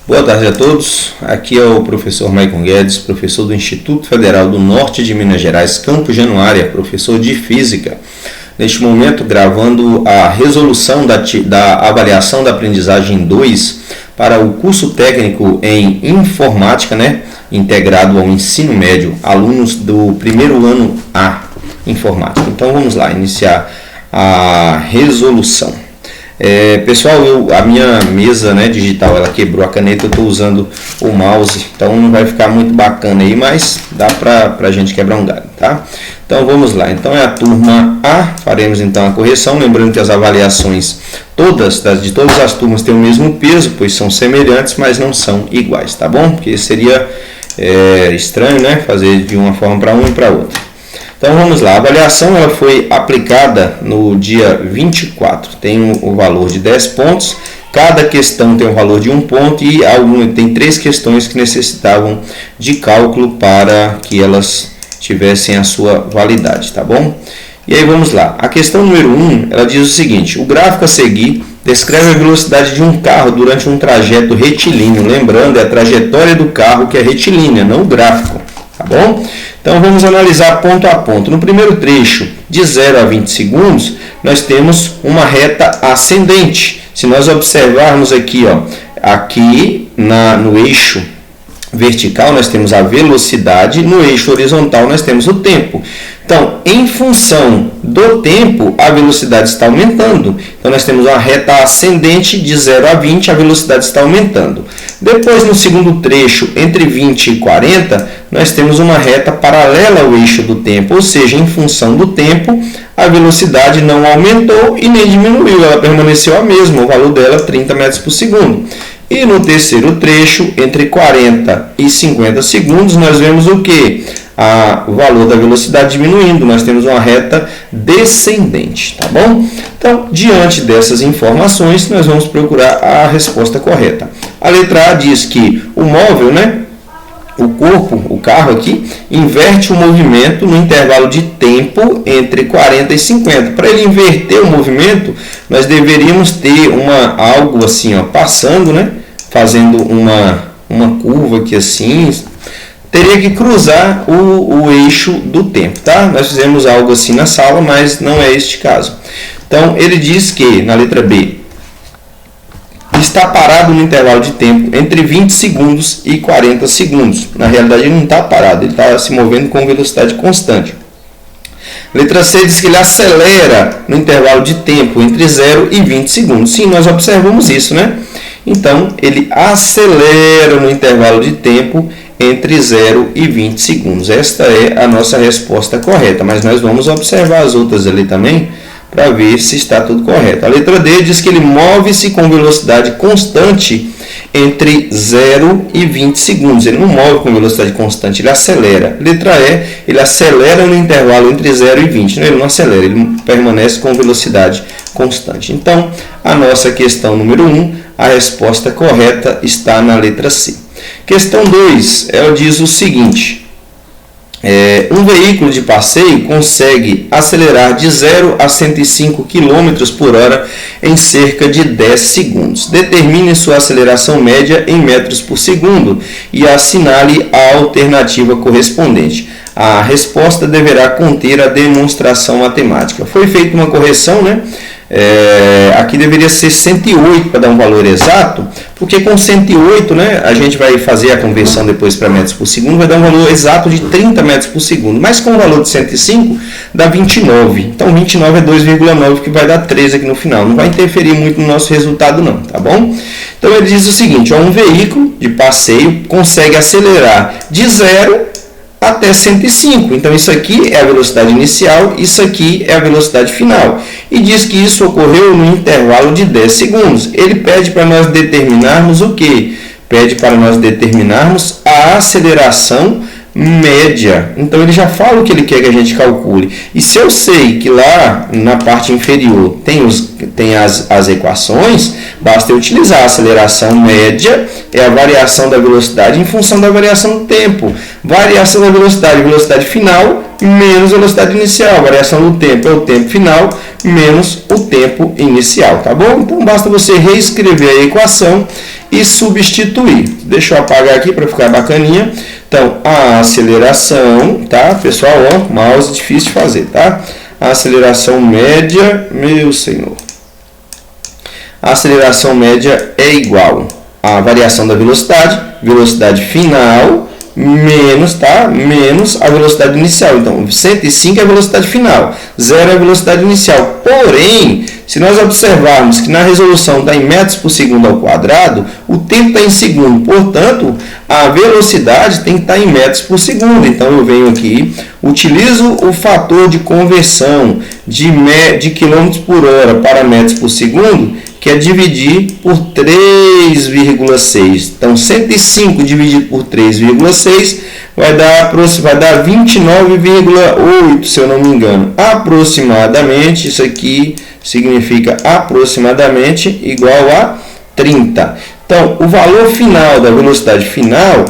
Boa tarde a todos, aqui é o professor Maicon Guedes, professor do Instituto Federal do Norte de Minas Gerais, Campo Januária, professor de Física. Neste momento gravando a resolução da avaliação da aprendizagem 2 para o curso técnico em informática, integrado ao ensino médio, alunos do primeiro ano A, informática. Então vamos lá, iniciar a resolução. Pessoal, a minha mesa digital ela quebrou a caneta, eu estou usando o mouse, então não vai ficar muito bacana aí, mas dá para a gente quebrar um galho, tá? Então vamos lá, então é a turma A, faremos então a correção, lembrando que as avaliações de todas as turmas têm o mesmo peso, pois são semelhantes, mas não são iguais, tá bom? Porque seria estranho, fazer de uma forma para um e para outra. Então vamos lá, a avaliação ela foi aplicada no dia 24, tem o valor de 10 pontos, cada questão tem o valor de 1 ponto e tem 3 questões que necessitavam de cálculo para que elas tivessem a sua validade, tá bom? E aí vamos lá, a questão número 1, ela diz o seguinte: o gráfico a seguir descreve a velocidade de um carro durante um trajeto retilíneo, lembrando, é a trajetória do carro que é retilínea, não o gráfico, tá bom? Então vamos analisar ponto a ponto. No primeiro trecho, de 0 a 20 segundos, nós temos uma reta ascendente. Se nós observarmos aqui, no eixo vertical nós temos a velocidade, no eixo horizontal nós temos o tempo. Então, em função do tempo, a velocidade está aumentando. Então, nós temos uma reta ascendente de 0 a 20, a velocidade está aumentando. Depois, no segundo trecho, entre 20 e 40, nós temos uma reta paralela ao eixo do tempo, ou seja, em função do tempo, a velocidade não aumentou e nem diminuiu, ela permaneceu a mesma, o valor dela 30 metros por segundo. E no terceiro trecho, entre 40 e 50 segundos, nós vemos o que? O valor da velocidade diminuindo, nós temos uma reta descendente, tá bom? Então, diante dessas informações, nós vamos procurar a resposta correta. A letra A diz que o móvel, o corpo, o carro aqui, inverte o movimento no intervalo de tempo entre 40 e 50. Para ele inverter o movimento, nós deveríamos ter algo assim, passando, fazendo uma curva aqui assim, teria que cruzar o eixo do tempo, tá? Nós fizemos algo assim na sala, mas não é este caso. Então, ele diz que, na letra B, está parado no intervalo de tempo entre 20 segundos e 40 segundos. Na realidade, ele não está parado, ele está se movendo com velocidade constante. Letra C diz que ele acelera no intervalo de tempo entre 0 e 20 segundos. Sim, nós observamos isso, Então, ele acelera no intervalo de tempo entre 0 e 20 segundos. Esta é a nossa resposta correta, mas nós vamos observar as outras ali também para ver se está tudo correto. A letra D diz que ele move-se com velocidade constante entre 0 e 20 segundos. Ele não move com velocidade constante, ele acelera. Letra E, ele acelera no intervalo entre 0 e 20. Ele não acelera, ele permanece com velocidade constante. Então, a nossa questão número 1, a resposta correta está na letra C. Questão 2, ela diz o seguinte: um veículo de passeio consegue acelerar de 0 a 105 km por hora em cerca de 10 segundos. Determine sua aceleração média em metros por segundo e assinale a alternativa correspondente. A resposta deverá conter a demonstração matemática. Foi feita uma correção, aqui deveria ser 108 para dar um valor exato, porque com 108, a gente vai fazer a conversão depois para metros por segundo, vai dar um valor exato de 30 metros por segundo, mas com o valor de 105 dá 29, então 29 é 2,9 que vai dar 13 aqui no final, não vai interferir muito no nosso resultado não, tá bom? Então ele diz o seguinte: um veículo de passeio consegue acelerar de 0 até 105. Então isso aqui é a velocidade inicial, isso aqui é a velocidade final. E diz que isso ocorreu no intervalo de 10 segundos. Ele pede para nós determinarmos o quê? Pede para nós determinarmos a aceleração média. Então ele já fala o que ele quer que a gente calcule. E se eu sei que lá na parte inferior tem as equações, basta eu utilizar a aceleração média, é a variação da velocidade em função da variação do tempo. Variação da velocidade final menos velocidade inicial. Variação do tempo é o tempo final menos o tempo inicial, tá bom? Então basta você reescrever a equação e substituir. Deixa eu apagar aqui para ficar bacaninha. Então, a aceleração, tá, pessoal, ó, mouse difícil de fazer, tá? A aceleração média, meu senhor. A aceleração média é igual à variação da velocidade final, menos, tá? Menos a velocidade inicial. Então, 105 é a velocidade final, 0 é a velocidade inicial. Porém, se nós observarmos que na resolução está em metros por segundo ao quadrado, o tempo está em segundo. Portanto, a velocidade tem que estar em metros por segundo. Então, eu venho aqui, utilizo o fator de conversão de quilômetros por hora para metros por segundo, que é dividir por 3,6. Então, 105 dividido por 3,6 vai dar 29,8, se eu não me engano. Aproximadamente, isso aqui significa aproximadamente igual a 30. Então, o valor final da velocidade final,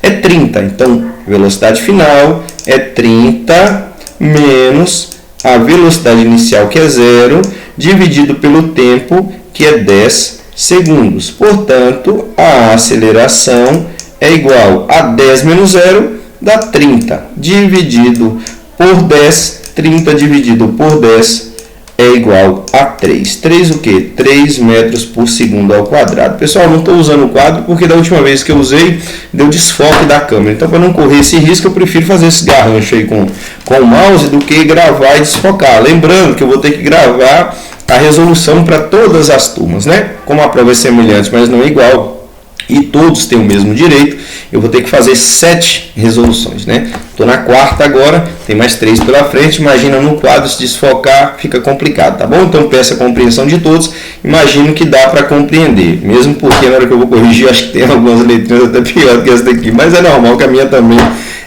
é 30. Então, velocidade final é 30 menos a velocidade inicial, que é 0, dividido pelo tempo, que é 10 segundos. Portanto, a aceleração é igual a 10 menos 0, dá 30, dividido por 10, 30 dividido por 10 é igual a 3. 3 o quê? 3 metros por segundo ao quadrado. Pessoal, não estou usando o quadro porque da última vez que eu usei, deu desfoque da câmera. Então, para não correr esse risco, eu prefiro fazer esse garrancho aí com o mouse do que gravar e desfocar. Lembrando que eu vou ter que gravar a resolução para todas as turmas, né? Como a prova é semelhante, mas não é igual, e todos têm o mesmo direito, eu vou ter que fazer 7 resoluções, né? Estou na quarta agora, tem mais 3 pela frente. Imagina no quadro, se desfocar, fica complicado, tá bom? Então peço a compreensão de todos. Imagino que dá para compreender, mesmo porque na hora que eu vou corrigir, acho que tem algumas letrinhas até pior que essa daqui, mas é normal que a minha também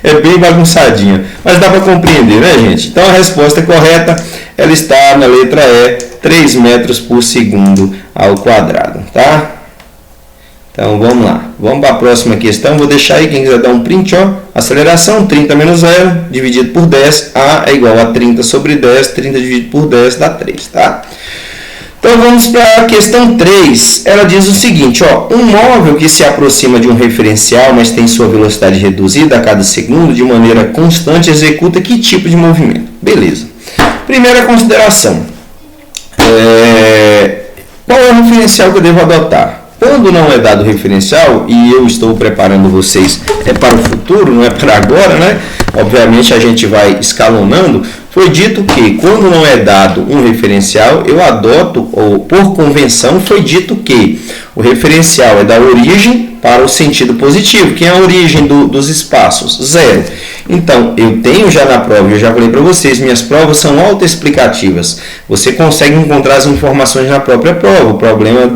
é bem bagunçadinha, mas dá para compreender, né, gente? Então a resposta correta, ela está na letra E, 3 metros por segundo ao quadrado, tá? Então, vamos lá. Vamos para a próxima questão. Vou deixar aí, quem quiser dar um print, ó. Aceleração, 30 menos 0, dividido por 10. A é igual a 30 sobre 10. 30 dividido por 10 dá 3, tá? Então, vamos para a questão 3. Ela diz o seguinte, ó. Um móvel que se aproxima de um referencial, mas tem sua velocidade reduzida a cada segundo, de maneira constante, executa que tipo de movimento? Beleza. Primeira consideração. Qual é o referencial que eu devo adotar? Quando não é dado referencial, e eu estou preparando vocês para o futuro, não é para agora, né? Obviamente a gente vai escalonando. Foi dito que quando não é dado um referencial, eu adoto, ou por convenção, foi dito que o referencial é da origem para o sentido positivo. Que é a origem dos espaços? 0. Então, eu tenho já na prova, eu já falei para vocês, minhas provas são autoexplicativas. Você consegue encontrar as informações na própria prova. O problema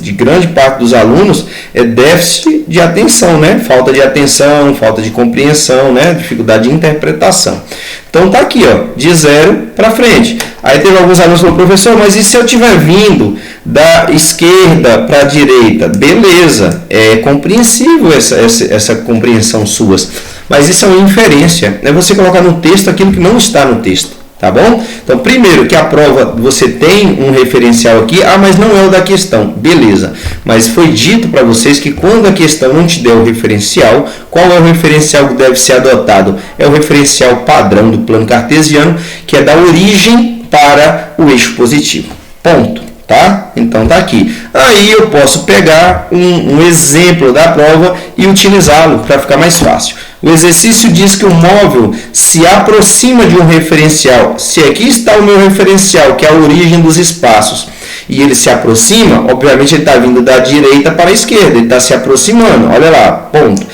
de grande parte dos alunos é déficit de atenção, né? Falta de atenção, falta de compreensão, né? Dificuldade de interpretação. Então, tá aqui, ó, de 0 para frente. Aí teve alguns alunos que falaram, professor, mas e se eu estiver vindo da esquerda para a direita? Beleza, é compreensível essa compreensão suas. Mas isso é uma inferência, é você colocar no texto aquilo que não está no texto, tá bom? Então, primeiro que a prova, você tem um referencial aqui, mas não é o da questão, beleza. Mas foi dito para vocês que quando a questão não te der o referencial, qual é o referencial que deve ser adotado? É o referencial padrão do plano cartesiano, que é da origem para o eixo positivo. Ponto. Tá? Então tá aqui. Aí eu posso pegar um exemplo da prova e utilizá-lo para ficar mais fácil. O exercício diz que o móvel se aproxima de um referencial. Se aqui está o meu referencial, que é a origem dos espaços, e ele se aproxima, obviamente ele está vindo da direita para a esquerda, ele está se aproximando. Olha lá, ponto.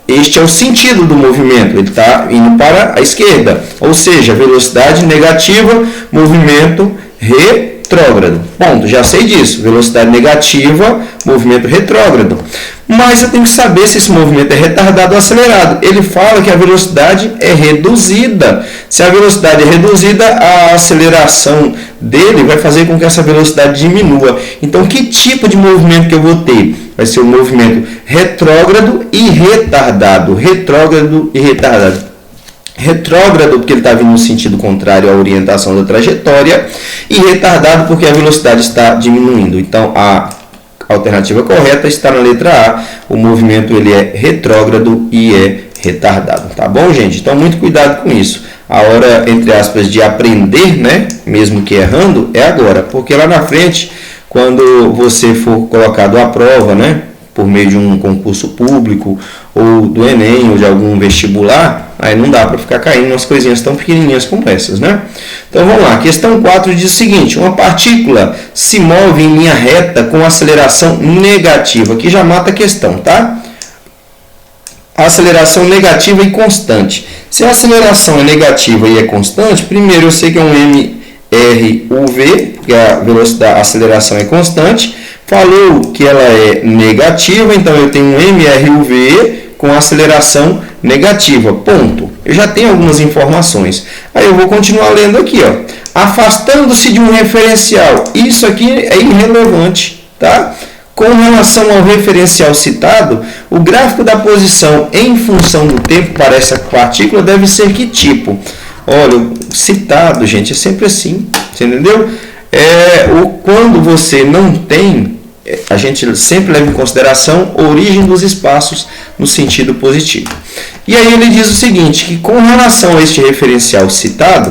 Este é o sentido do movimento, ele está indo para a esquerda, ou seja, velocidade negativa, movimento retrógrado. Ponto, já sei disso. Velocidade negativa, movimento retrógrado. Mas eu tenho que saber se esse movimento é retardado ou acelerado. Ele fala que a velocidade é reduzida. Se a velocidade é reduzida, a aceleração dele vai fazer com que essa velocidade diminua. Então, que tipo de movimento que eu vou ter? Vai ser o movimento retrógrado e retardado. Retrógrado e retardado. retrógrado porque ele está vindo no sentido contrário à orientação da trajetória, e retardado porque a velocidade está diminuindo. Então a alternativa correta está na letra A, o movimento ele é retrógrado e é retardado, tá bom, gente? Então muito cuidado com isso. A hora, entre aspas, de aprender, né, mesmo que errando, é agora, porque lá na frente, quando você for colocado à prova, né, por meio de um concurso público, ou do Enem, ou de algum vestibular, aí não dá para ficar caindo umas coisinhas tão pequenininhas como essas, né? Então vamos lá, questão 4 diz o seguinte: uma partícula se move em linha reta com aceleração negativa, que já mata a questão, tá? Aceleração negativa e constante. Se a aceleração é negativa e é constante, primeiro eu sei que é um mRUV, porque a velocidade, a aceleração é constante. Falou que ela é negativa, então eu tenho um mRUV com aceleração negativa, ponto. Eu já tenho algumas informações. Aí eu vou continuar lendo aqui, ó. Afastando-se de um referencial. Isso aqui é irrelevante, tá? Com relação ao referencial citado, o gráfico da posição em função do tempo para essa partícula deve ser que tipo? Olha, o citado, gente, é sempre assim, você entendeu? Quando você não tem, a gente sempre leva em consideração a origem dos espaços no sentido positivo. E aí ele diz o seguinte, que com relação a este referencial citado,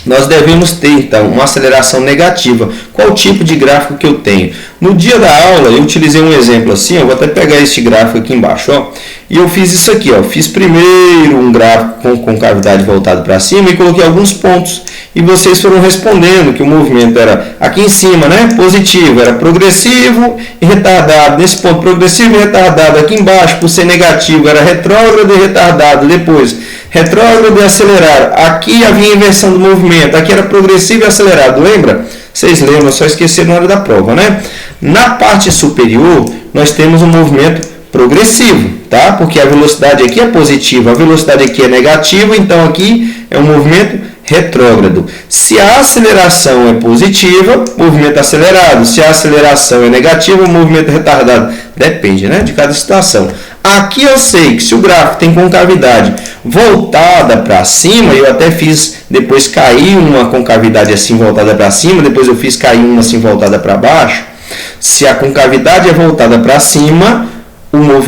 nós devemos ter, então, uma aceleração negativa. Qual tipo de gráfico que eu tenho? No dia da aula, eu utilizei um exemplo assim, eu vou até pegar este gráfico aqui embaixo, ó, e eu fiz isso aqui, ó, fiz primeiro um gráfico com concavidade voltada para cima e coloquei alguns pontos. E vocês foram respondendo que o movimento era aqui em cima, né, positivo, era progressivo e retardado. Nesse ponto progressivo e retardado, aqui embaixo, por ser negativo, era retrógrado e retardado. Depois, retrógrado e acelerado. Aqui havia inversão do movimento, aqui era progressivo e acelerado, lembra? Vocês lembram, só esqueceram na hora da prova, né? Na parte superior, nós temos um movimento progressivo, tá? Porque a velocidade aqui é positiva, a velocidade aqui é negativa, então aqui é um movimento retrógrado. Se a aceleração é positiva, movimento acelerado. Se a aceleração é negativa, movimento retardado. Depende, né, de cada situação. Aqui eu sei que se o gráfico tem concavidade voltada para cima, eu até fiz depois cair uma concavidade assim voltada para cima, depois eu fiz cair uma assim voltada para baixo. Se a concavidade é voltada para cima,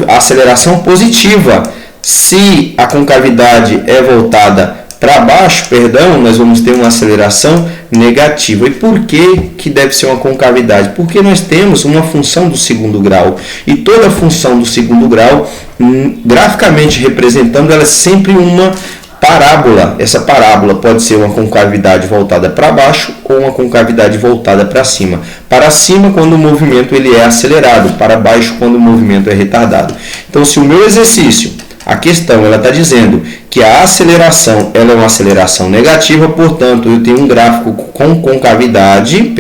a aceleração positiva. Se a concavidade é voltada para baixo, perdão, nós vamos ter uma aceleração negativa. E por que deve ser uma concavidade? Porque nós temos uma função do segundo grau. E toda função do segundo grau, graficamente representando, ela é sempre uma parábola. Essa parábola pode ser uma concavidade voltada para baixo ou uma concavidade voltada para cima. Para cima, quando o movimento ele é acelerado. Para baixo, quando o movimento é retardado. Então, se o meu exercício, a questão ela está dizendo que a aceleração ela é uma aceleração negativa, portanto, eu tenho um gráfico com concavidade,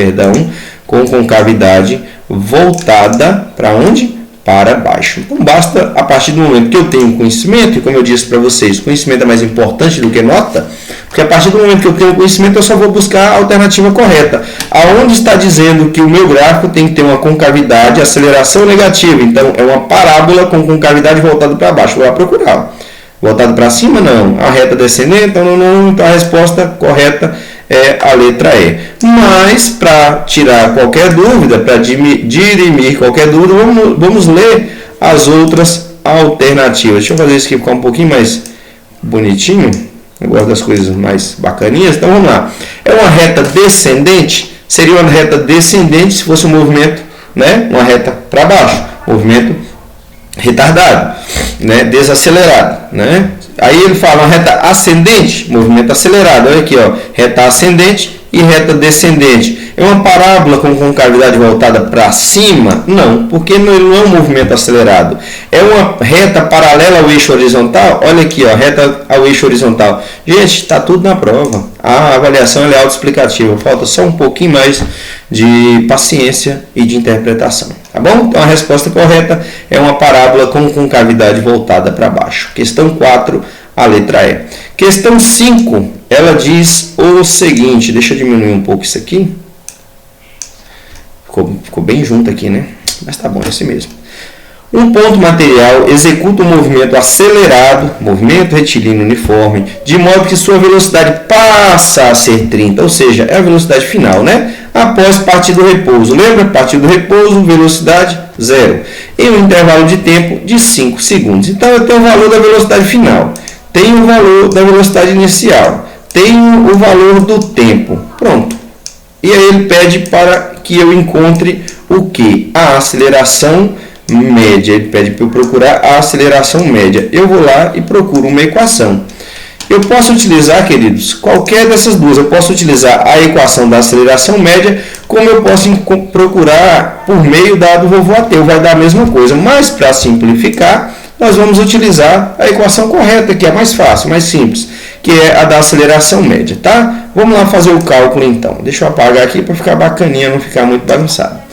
voltada para onde? Para baixo. Então, basta, a partir do momento que eu tenho conhecimento, e como eu disse para vocês, conhecimento é mais importante do que nota, porque a partir do momento que eu tenho conhecimento, eu só vou buscar a alternativa correta. Aonde está dizendo que o meu gráfico tem que ter uma concavidade, aceleração negativa, então é uma parábola com concavidade voltada para baixo. Vou lá procurar. Voltado para cima, não. A reta descendente, então não. Então a resposta correta é a letra E. Mas, para tirar qualquer dúvida, para dirimir qualquer dúvida, vamos ler as outras alternativas. Deixa eu fazer isso aqui ficar um pouquinho mais bonitinho. Eu gosto das coisas mais bacaninhas. Então vamos lá. É uma reta descendente? Seria uma reta descendente se fosse um movimento, né? Uma reta para baixo. Movimento retardado, né? Desacelerado, né? Aí ele fala uma reta ascendente, movimento acelerado. Olha aqui, ó, reta ascendente e reta descendente. É uma parábola com concavidade voltada para cima? Não, porque não é um movimento acelerado. É uma reta paralela ao eixo horizontal? Olha aqui, ó, reta ao eixo horizontal. Gente, está tudo na prova. A avaliação é autoexplicativa. Falta só um pouquinho mais de paciência e de interpretação. Tá bom? Então a resposta correta é uma parábola com concavidade voltada para baixo. Questão 4, a letra E. Questão 5, ela diz o seguinte. Deixa eu diminuir um pouco isso aqui. Ficou bem junto aqui, né? Mas tá bom, é assim mesmo. Um ponto material executa um movimento acelerado, movimento retilíneo uniforme, de modo que sua velocidade passa a ser 30, ou seja, é a velocidade final, né? Após partir do repouso. Lembra? Partir do repouso, velocidade 0. Em um intervalo de tempo de 5 segundos. Então, eu tenho o valor da velocidade final, tenho o valor da velocidade inicial, tenho o valor do tempo. Pronto. E aí ele pede para que eu encontre o que? A aceleração média. Ele pede para eu procurar a aceleração média. Eu vou lá e procuro uma equação. Eu posso utilizar, queridos, qualquer dessas duas. Eu posso utilizar a equação da aceleração média, como eu posso procurar por meio do vovô Ateu. Vai dar a mesma coisa, mas para simplificar, nós vamos utilizar a equação correta, que é mais fácil, mais simples, que é a da aceleração média, tá? Vamos lá fazer o cálculo então. Deixa eu apagar aqui para ficar bacaninha, não ficar muito bagunçado.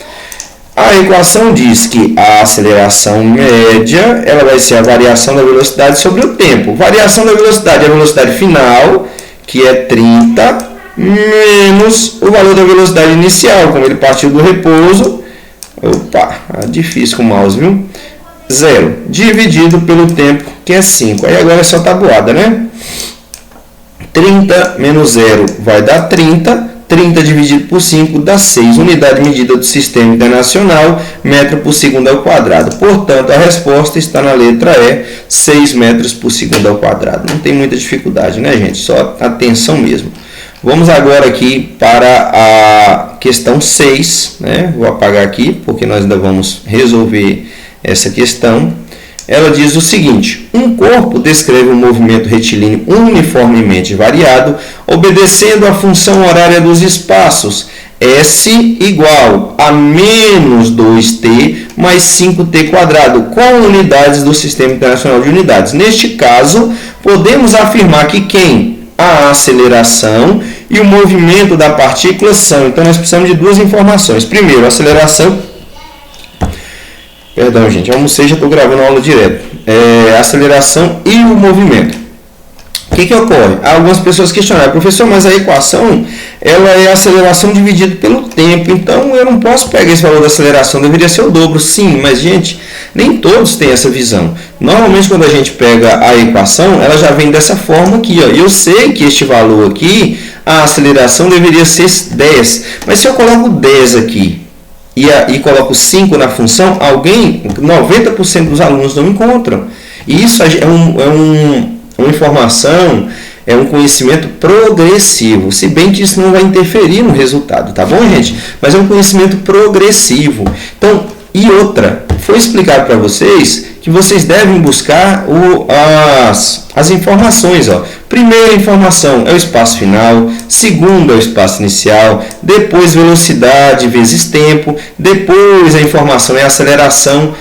A equação diz que a aceleração média ela vai ser a variação da velocidade sobre o tempo. Variação da velocidade é a velocidade final, que é 30, menos o valor da velocidade inicial, como ele partiu do repouso. Opa, difícil com o mouse, viu? 0, dividido pelo tempo, que é 5. Aí agora é só tabuada, né? 30 menos 0 vai dar 30. 30 dividido por 5 dá 6. Unidade medida do Sistema Internacional, metro por segundo ao quadrado. Portanto, a resposta está na letra E, 6 metros por segundo ao quadrado. Não tem muita dificuldade, né, gente? Só atenção mesmo. Vamos agora aqui para a questão 6. Né? Vou apagar aqui, porque nós ainda vamos resolver essa questão. Ela diz o seguinte: um corpo descreve um movimento retilíneo uniformemente variado, obedecendo à função horária dos espaços, S igual a menos 2t mais 5t quadrado, com unidades do Sistema Internacional de Unidades. Neste caso, podemos afirmar que quem? A aceleração e o movimento da partícula são. Então, nós precisamos de duas informações. Primeiro, a aceleração. Perdão, gente, almocei, já estou gravando a aula direto. A aceleração e o movimento. O que ocorre? Algumas pessoas questionaram, professor, mas a equação ela é a aceleração dividida pelo tempo, então eu não posso pegar esse valor da aceleração, deveria ser o dobro. Sim, mas, gente, nem todos têm essa visão. Normalmente, quando a gente pega a equação, ela já vem dessa forma aqui. Ó. Eu sei que este valor aqui, a aceleração deveria ser 10, mas se eu coloco 10 aqui, e coloco 5 na função, 90% dos alunos não encontram. E isso é uma informação, é um conhecimento progressivo, se bem que isso não vai interferir no resultado, tá bom, gente? Mas é um conhecimento progressivo. Então, e outra, foi explicado para vocês que vocês devem buscar as informações. Ó. Primeira informação é o espaço final, segundo é o espaço inicial, depois velocidade vezes tempo, depois a informação é a aceleração,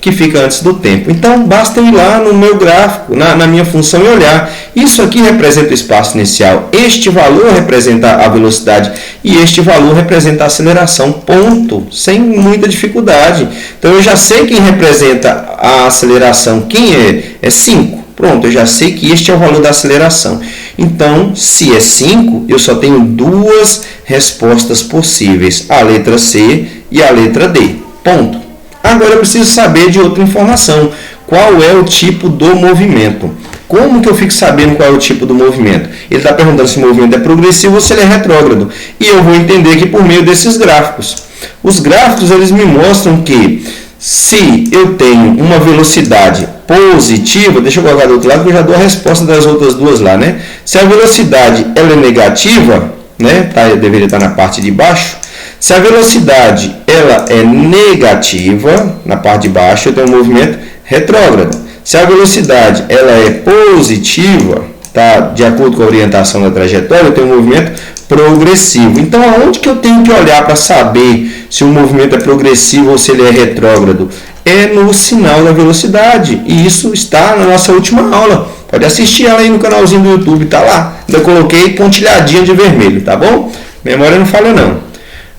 que fica antes do tempo. Então, basta ir lá no meu gráfico, na minha função e olhar. Isso aqui representa o espaço inicial, este valor representa a velocidade e este valor representa a aceleração, ponto, sem muita dificuldade. Então, eu já sei quem representa a aceleração, quem é? É 5. Pronto, eu já sei que este é o valor da aceleração. Então, se é 5, eu só tenho duas respostas possíveis, a letra C e a letra D, ponto. Agora eu preciso saber de outra informação. Qual é o tipo do movimento? Como que eu fico sabendo qual é o tipo do movimento? Ele está perguntando se o movimento é progressivo ou se ele é retrógrado. E eu vou entender aqui por meio desses gráficos. Os gráficos eles me mostram que se eu tenho uma velocidade positiva, deixa eu colocar do outro lado que eu já dou a resposta das outras duas lá, né? Se a velocidade ela é negativa, né? Deveria estar na parte de baixo. Se a velocidade ela é negativa, na parte de baixo eu tenho um movimento retrógrado. Se a velocidade ela é positiva, tá, de acordo com a orientação da trajetória, eu tenho um movimento progressivo. Então, aonde que eu tenho que olhar para saber se o movimento é progressivo ou se ele é retrógrado? É no sinal da velocidade. E isso está na nossa última aula. Pode assistir ela aí no canalzinho do YouTube, tá lá. Ainda coloquei pontilhadinha de vermelho, tá bom? Memória não falha não.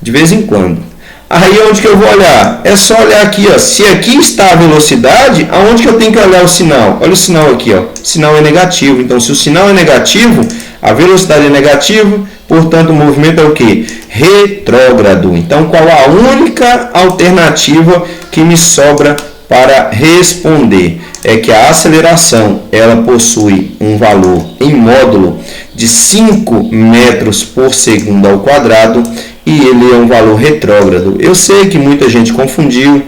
De vez em quando. Aí onde que eu vou olhar? É só olhar aqui, ó. Se aqui está a velocidade, aonde que eu tenho que olhar o sinal? Olha o sinal aqui, ó. O sinal é negativo. Então, se o sinal é negativo, a velocidade é negativa, portanto, o movimento é o quê? Retrógrado. Então, qual a única alternativa que me sobra para responder é que a aceleração ela possui um valor em módulo de 5 metros por segundo ao quadrado e ele é um valor retrógrado. Eu sei que muita gente confundiu,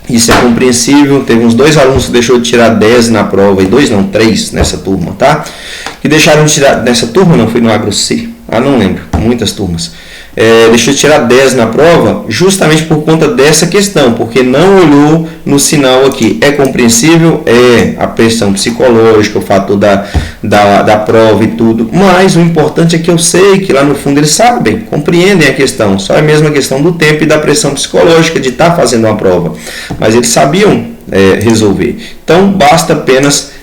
isso é compreensível. Teve uns 2 alunos que deixou de tirar 10 na prova, e 2 não, 3 nessa turma, tá? Que deixaram de tirar, nessa turma não, foi no Agro C, não lembro, muitas turmas. Deixou de tirar 10 na prova justamente por conta dessa questão, porque não olhou no sinal aqui. É compreensível, a pressão psicológica, o fator da prova e tudo, mas o importante é que eu sei que lá no fundo eles sabem, compreendem a questão, só é mesmo a questão do tempo e da pressão psicológica de estar fazendo uma prova, mas eles sabiam resolver. Então basta apenas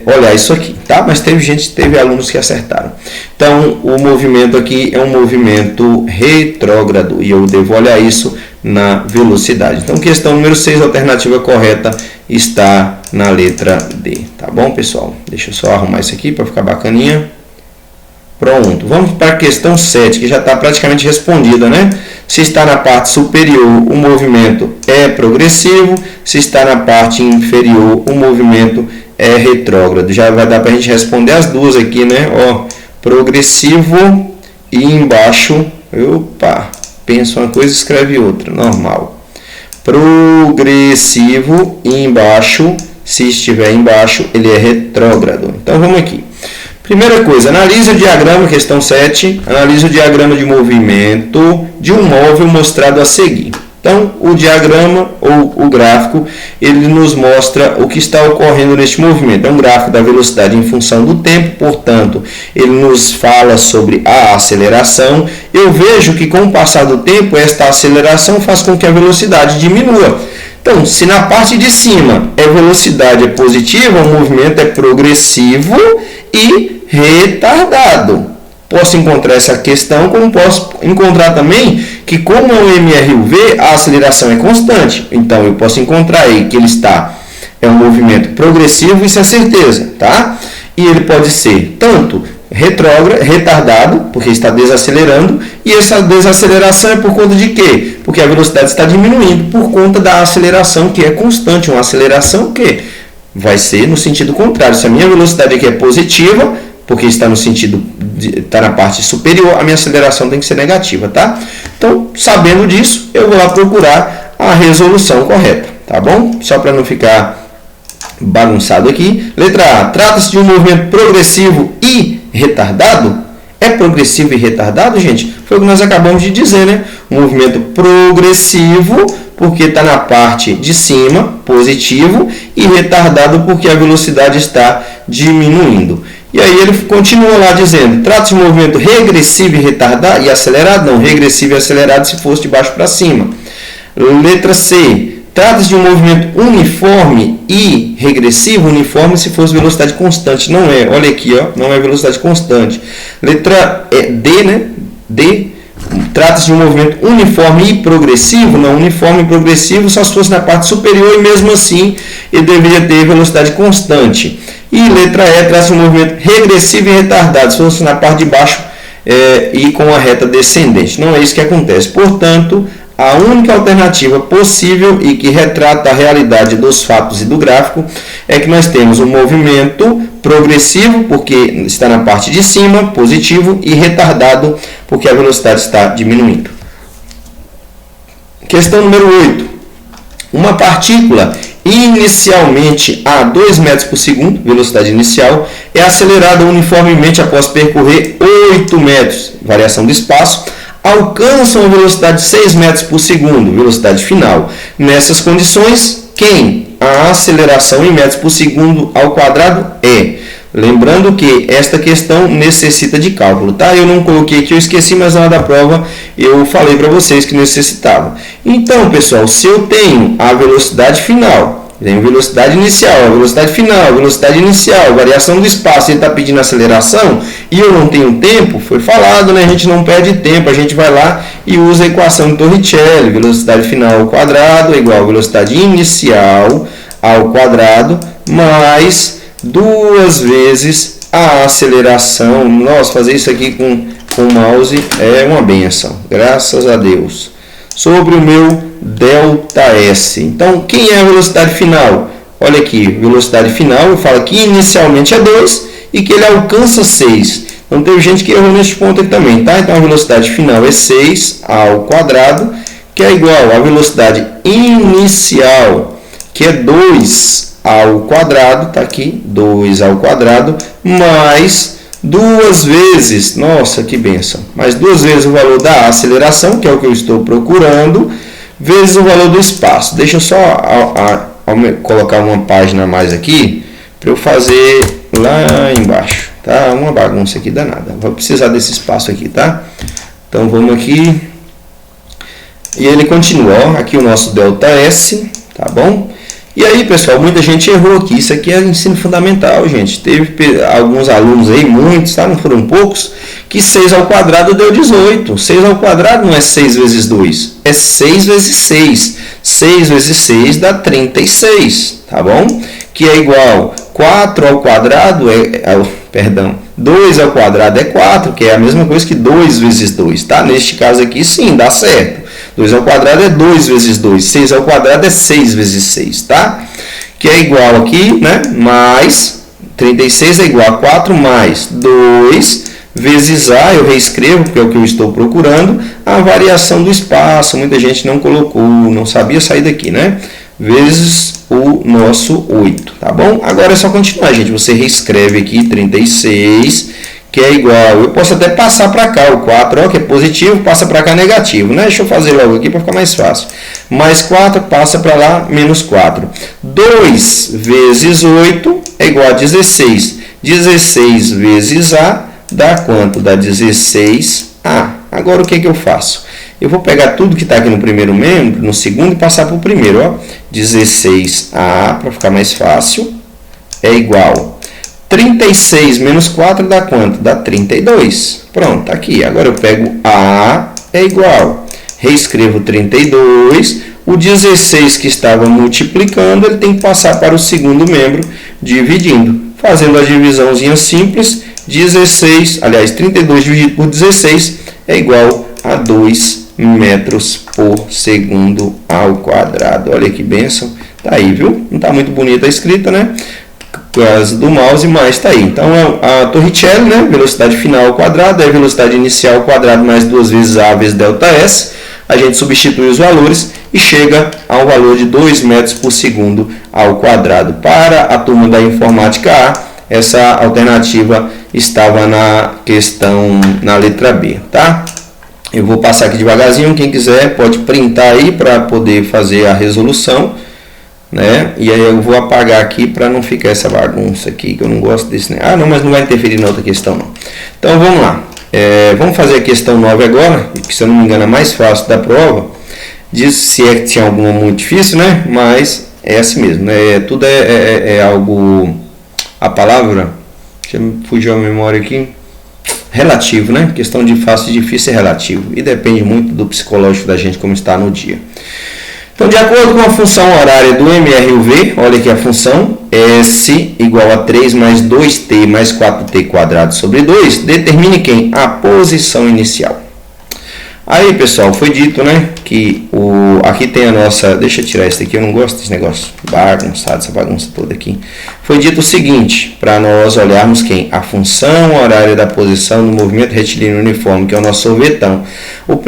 olhar isso aqui, tá? Mas teve alunos que acertaram. Então, o movimento aqui é um movimento retrógrado e eu devo olhar isso na velocidade. Então, questão número 6, a alternativa correta está na letra D, tá bom, pessoal? Deixa eu só arrumar isso aqui para ficar bacaninha. Pronto, vamos para a questão 7, que já está praticamente respondida, né? Se está na parte superior, o movimento é progressivo. Se está na parte inferior, o movimento é retrógrado. Já vai dar para a gente responder as duas aqui, né? Ó, progressivo e embaixo, pensa uma coisa, escreve outra, normal. Progressivo e embaixo, se estiver embaixo, ele é retrógrado. Então vamos aqui. Primeira coisa, analise o diagrama, questão 7, analise o diagrama de movimento de um móvel mostrado a seguir. Então, o diagrama ou o gráfico, ele nos mostra o que está ocorrendo neste movimento. É um gráfico da velocidade em função do tempo, portanto, ele nos fala sobre a aceleração. Eu vejo que com o passar do tempo, esta aceleração faz com que a velocidade diminua. Então, se na parte de cima a velocidade é positiva, o movimento é progressivo e retardado. Posso encontrar essa questão, como posso encontrar também que, como é o MRUV, a aceleração é constante. Então, eu posso encontrar aí que ele é um movimento progressivo, isso é certeza, tá? E ele pode ser tanto retardado, porque está desacelerando, e essa desaceleração é por conta de quê? Porque a velocidade está diminuindo por conta da aceleração, que é constante, uma aceleração que vai ser no sentido contrário. Se a minha velocidade aqui é positiva, porque está no sentido, está na parte superior, a minha aceleração tem que ser negativa, tá? Então, sabendo disso, eu vou lá procurar a resolução correta, tá bom? Só para não ficar bagunçado aqui. Letra A, trata-se de um movimento progressivo e retardado? É progressivo e retardado, gente? Foi o que nós acabamos de dizer, né? Um movimento progressivo, porque está na parte de cima, positivo, e retardado porque a velocidade está diminuindo. E aí ele continua lá dizendo, trata-se de um movimento regressivo e retardado e acelerado? Não, regressivo e acelerado se fosse de baixo para cima. Letra C, trata-se de um movimento uniforme e regressivo? Uniforme se fosse velocidade constante, não é. Olha aqui, ó, não é velocidade constante. Letra D, né? D, trata-se de um movimento uniforme e progressivo? Não, uniforme e progressivo só se fosse na parte superior e mesmo assim ele deveria ter velocidade constante. E letra E, trata-se de um movimento regressivo e retardado, se fosse na parte de baixo e com a reta descendente. Não é isso que acontece. Portanto, a única alternativa possível e que retrata a realidade dos fatos e do gráfico é que nós temos um movimento progressivo, porque está na parte de cima, positivo, e retardado, porque a velocidade está diminuindo. Questão número 8. Uma partícula inicialmente a 2 metros por segundo, velocidade inicial, é acelerada uniformemente após percorrer 8 metros, variação do espaço, alcança uma velocidade de 6 metros por segundo, velocidade final. Nessas condições, a aceleração em metros por segundo ao quadrado é. Lembrando que esta questão necessita de cálculo, tá? Eu não coloquei aqui, eu esqueci, mas na hora da prova eu falei para vocês que necessitava. Então, pessoal, se eu tenho a velocidade final, tenho velocidade inicial, velocidade final, velocidade inicial, variação do espaço, ele está pedindo aceleração e eu não tenho tempo, foi falado, né? A gente não perde tempo, a gente vai lá e usa a equação de Torricelli, velocidade final ao quadrado é igual a velocidade inicial ao quadrado mais 2 vezes a aceleração. Nossa, fazer isso aqui com o mouse é uma benção, graças a Deus. sobre o meu ΔS. Então, quem é a velocidade final? Olha aqui, velocidade final, eu falo que inicialmente é 2 e que ele alcança 6. Então, teve gente que errou nesse ponto aqui também, tá? Então, a velocidade final é 6 ao quadrado, que é igual à velocidade inicial, que é 2 ao quadrado, tá aqui, 2 ao quadrado, mais 2 vezes, nossa, que benção, mais 2 vezes o valor da aceleração, que é o que eu estou procurando, vezes o valor do espaço. Deixa eu só colocar uma página a mais aqui, para eu fazer lá embaixo, tá? Uma bagunça aqui danada, vou precisar desse espaço aqui, tá? Então, vamos aqui, e ele continua, ó, aqui o nosso ΔS, tá bom? E aí, pessoal, muita gente errou aqui. Isso aqui é ensino fundamental, gente. Teve alguns alunos aí, muitos, tá? Não foram poucos, que 6 ao quadrado deu 18. 6 ao quadrado não é 6 vezes 2, é 6 vezes 6. 6 vezes 6 dá 36, tá bom? Que é igual 4 ao quadrado, perdão, 2 ao quadrado é 4, que é a mesma coisa que 2 vezes 2, tá? Neste caso aqui, sim, dá certo. 2 ao quadrado é 2 vezes 2. 6 ao quadrado é 6 vezes 6, tá? Que é igual aqui, né? Mais 36 é igual a 4 mais 2 vezes A, eu reescrevo, porque é o que eu estou procurando, a variação do espaço. Muita gente não colocou, não sabia sair daqui, né? Vezes o nosso 8, tá bom? Agora é só continuar, gente. Você reescreve aqui 36, que é igual, eu posso até passar para cá, o 4, ó, que é positivo, passa para cá negativo, né? Deixa eu fazer logo aqui para ficar mais fácil. Mais 4 passa para lá, menos 4. 2 vezes 8 é igual a 16. 16 vezes A dá quanto? Dá 16A. Agora o que eu faço? Eu vou pegar tudo que está aqui no primeiro membro, no segundo, e passar para o primeiro, ó. 16A, para ficar mais fácil, é igual 36 menos 4 dá quanto? Dá 32. Pronto, tá aqui. Agora eu pego A é igual. Reescrevo 32. O 16 que estava multiplicando, ele tem que passar para o segundo membro, dividindo. Fazendo a divisãozinha simples, 32 dividido por 16 é igual a 2 metros por segundo ao quadrado. Olha que bênção. Tá aí, viu? Não tá muito bonita a escrita, né? Do mouse, mas está aí. Então, a Torricelli, né? Velocidade final ao quadrado, é a velocidade inicial ao quadrado mais 2 vezes A vezes ΔS. A gente substitui os valores e chega ao valor de 2 metros por segundo ao quadrado. Para a turma da informática A, essa alternativa estava na questão, na letra B, tá? Eu vou passar aqui devagarzinho, quem quiser pode printar aí para poder fazer a resolução, né? E aí eu vou apagar aqui para não ficar essa bagunça aqui, que eu não gosto desse, né? Ah, não, mas não vai interferir na outra questão, não. Então, vamos lá. Vamos fazer a questão 9 agora, que se eu não me engano é mais fácil da prova. Diz se é que tinha alguma muito difícil, né? Mas é assim mesmo, né? Tudo é algo... A palavra... Deixa eu fugir a memória aqui. Relativo, né? Questão de fácil e difícil é relativo. E depende muito do psicológico da gente, como está no dia. Então, de acordo com a função horária do MRUV, olha aqui a função S igual a 3 mais 2t mais 4t quadrado sobre 2, determine quem? A posição inicial. Aí, pessoal, foi dito, né, que aqui tem a nossa... Deixa eu tirar isso aqui, eu não gosto desse negócio bagunçado, essa bagunça toda aqui. Foi dito o seguinte, para nós olharmos quem? A função horária da posição do movimento retilíneo uniforme, que é o nosso sorvetão.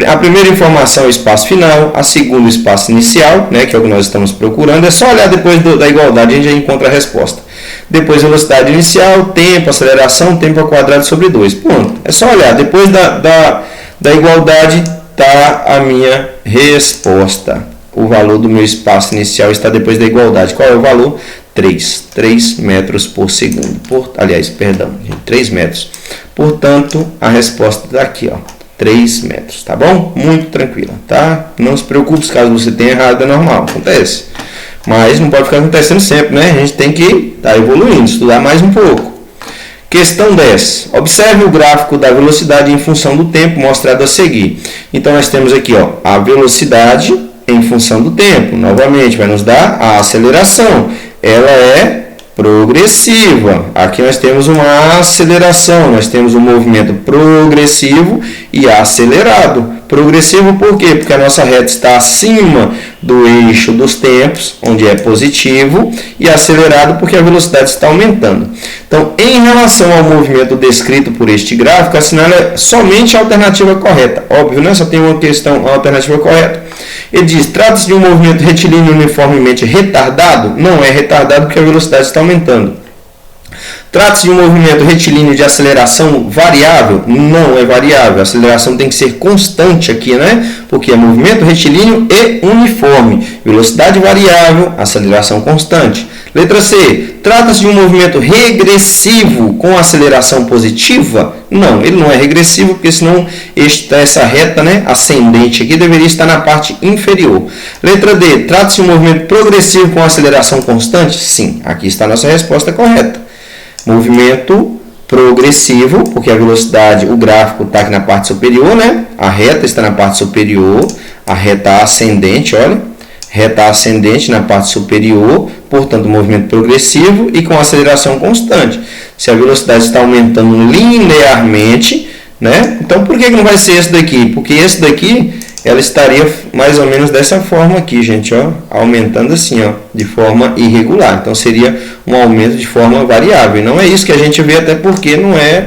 A primeira informação é o espaço final, a segunda o espaço inicial, né, que é o que nós estamos procurando. É só olhar depois da igualdade, a gente já encontra a resposta. Depois velocidade inicial, tempo, aceleração, tempo ao quadrado sobre 2. Ponto. É só olhar, depois da igualdade está a minha resposta. O valor do meu espaço inicial está depois da igualdade. Qual é o valor? 3 metros por segundo. 3 metros. Portanto, a resposta está aqui, ó, 3 metros, tá bom? Muito tranquila, tá? Não se preocupe caso você tenha errado, é normal, acontece. Mas não pode ficar acontecendo sempre, né? A gente tem que estar evoluindo, estudar mais um pouco. Questão 10. Observe o gráfico da velocidade em função do tempo mostrado a seguir. Então, nós temos aqui, ó, a velocidade em função do tempo. Novamente, vai nos dar a aceleração. Ela é progressiva. Aqui nós temos uma aceleração. Nós temos um movimento progressivo e acelerado. progressivo por quê? Porque a nossa reta está acima do eixo dos tempos, onde é positivo, e acelerado porque a velocidade está aumentando. Então, em relação ao movimento descrito por este gráfico, assinala somente a alternativa correta. Óbvio, né? Só tem uma questão, a alternativa correta. Ele diz, trata-se de um movimento retilíneo uniformemente retardado? Não é retardado porque a velocidade está aumentando. Trata-se de um movimento retilíneo de aceleração variável? Não é variável, a aceleração tem que ser constante aqui, né? Porque é movimento retilíneo e uniforme. Velocidade variável, aceleração constante. Letra C. Trata-se de um movimento regressivo com aceleração positiva? Não, ele não é regressivo, porque senão essa reta, né, ascendente aqui deveria estar na parte inferior. Letra D. Trata-se de um movimento progressivo com aceleração constante? Sim, aqui está a nossa resposta correta. Movimento progressivo, porque a velocidade, o gráfico está aqui na parte superior, né? A reta está na parte superior, a reta ascendente, olha, reta ascendente na parte superior, portanto, movimento progressivo e com aceleração constante. Se a velocidade está aumentando linearmente, né? Então, por que não vai ser esse daqui? Porque esse daqui, ela estaria mais ou menos dessa forma aqui, gente, ó, aumentando assim, ó, de forma irregular. Então, seria um aumento de forma variável. E não é isso que a gente vê, até porque não é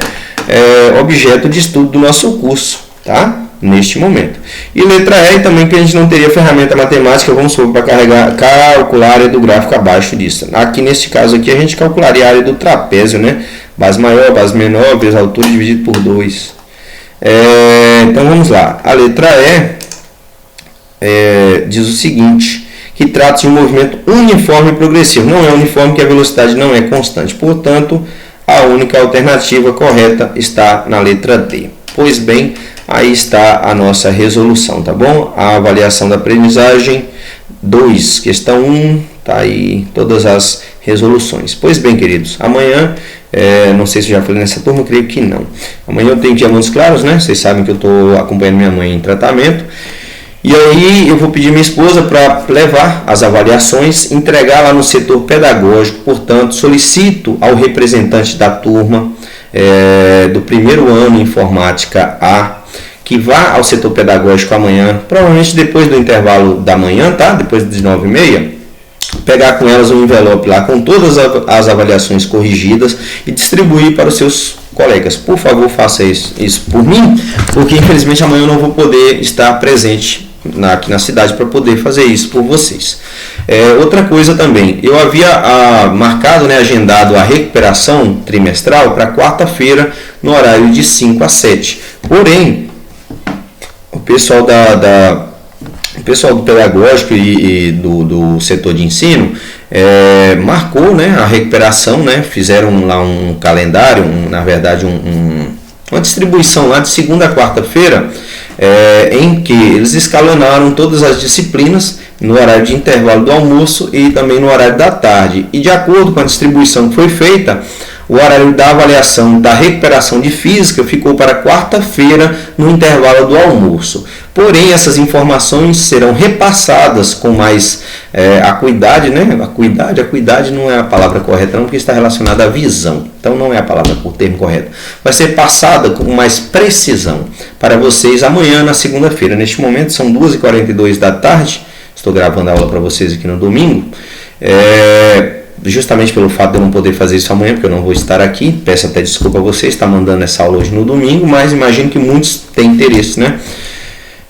objeto de estudo do nosso curso, tá? Neste momento. E letra E também, que a gente não teria ferramenta matemática, vamos supor, para calcular a área do gráfico abaixo disso. Aqui, nesse caso aqui, a gente calcularia a área do trapézio, né? Base maior, base menor, vezes a altura dividido por 2. Então, vamos lá. A letra E diz o seguinte, que trata-se de um movimento uniforme e progressivo. Não é uniforme porque a velocidade não é constante. Portanto, a única alternativa correta está na letra D. Pois bem, aí está a nossa resolução, tá bom? A avaliação da aprendizagem 2, questão 1, tá aí todas as resoluções. Pois bem, queridos, amanhã, não sei se eu já falei nessa turma, creio que não. Amanhã eu tenho Diamantes Claros, né? Vocês sabem que eu estou acompanhando minha mãe em tratamento. E aí eu vou pedir minha esposa para levar as avaliações, entregar lá no setor pedagógico. Portanto, solicito ao representante da turma do primeiro ano informática A, que vá ao setor pedagógico amanhã, provavelmente depois do intervalo da manhã, tá? Depois das 9h30, pegar com elas um envelope lá com todas as avaliações corrigidas e distribuir para os seus colegas. Por favor, faça isso por mim, porque infelizmente amanhã eu não vou poder estar presente aqui na cidade para poder fazer isso por vocês. Outra coisa também, eu havia marcado, né, agendado a recuperação trimestral para quarta-feira no horário de 5 a 7. Porém, o pessoal o pessoal do pedagógico e do setor de ensino marcou, né, a recuperação, né, fizeram lá um calendário, na verdade uma distribuição lá de segunda a quarta-feira, em que eles escalonaram todas as disciplinas no horário de intervalo do almoço e também no horário da tarde. E de acordo com a distribuição que foi feita, o horário da avaliação da recuperação de física ficou para quarta-feira no intervalo do almoço. Porém, essas informações serão repassadas com mais acuidade, né? Acuidade não é a palavra correta, não, porque está relacionada à visão. Então, não é a palavra, o termo correto. Vai ser passada com mais precisão para vocês amanhã, na segunda-feira. Neste momento, são 2h42 da tarde. Estou gravando a aula para vocês aqui no domingo. Justamente pelo fato de eu não poder fazer isso amanhã, porque eu não vou estar aqui. Peço até desculpa a vocês, está mandando essa aula hoje no domingo, mas imagino que muitos têm interesse, né?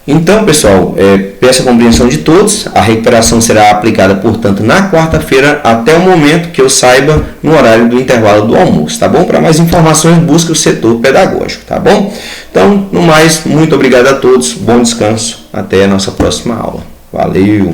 Então, pessoal, peço a compreensão de todos. A recuperação será aplicada, portanto, na quarta-feira até o momento que eu saiba, no horário do intervalo do almoço, tá bom? Para mais informações, busque o setor pedagógico, tá bom? Então, no mais, muito obrigado a todos, bom descanso, até a nossa próxima aula. Valeu!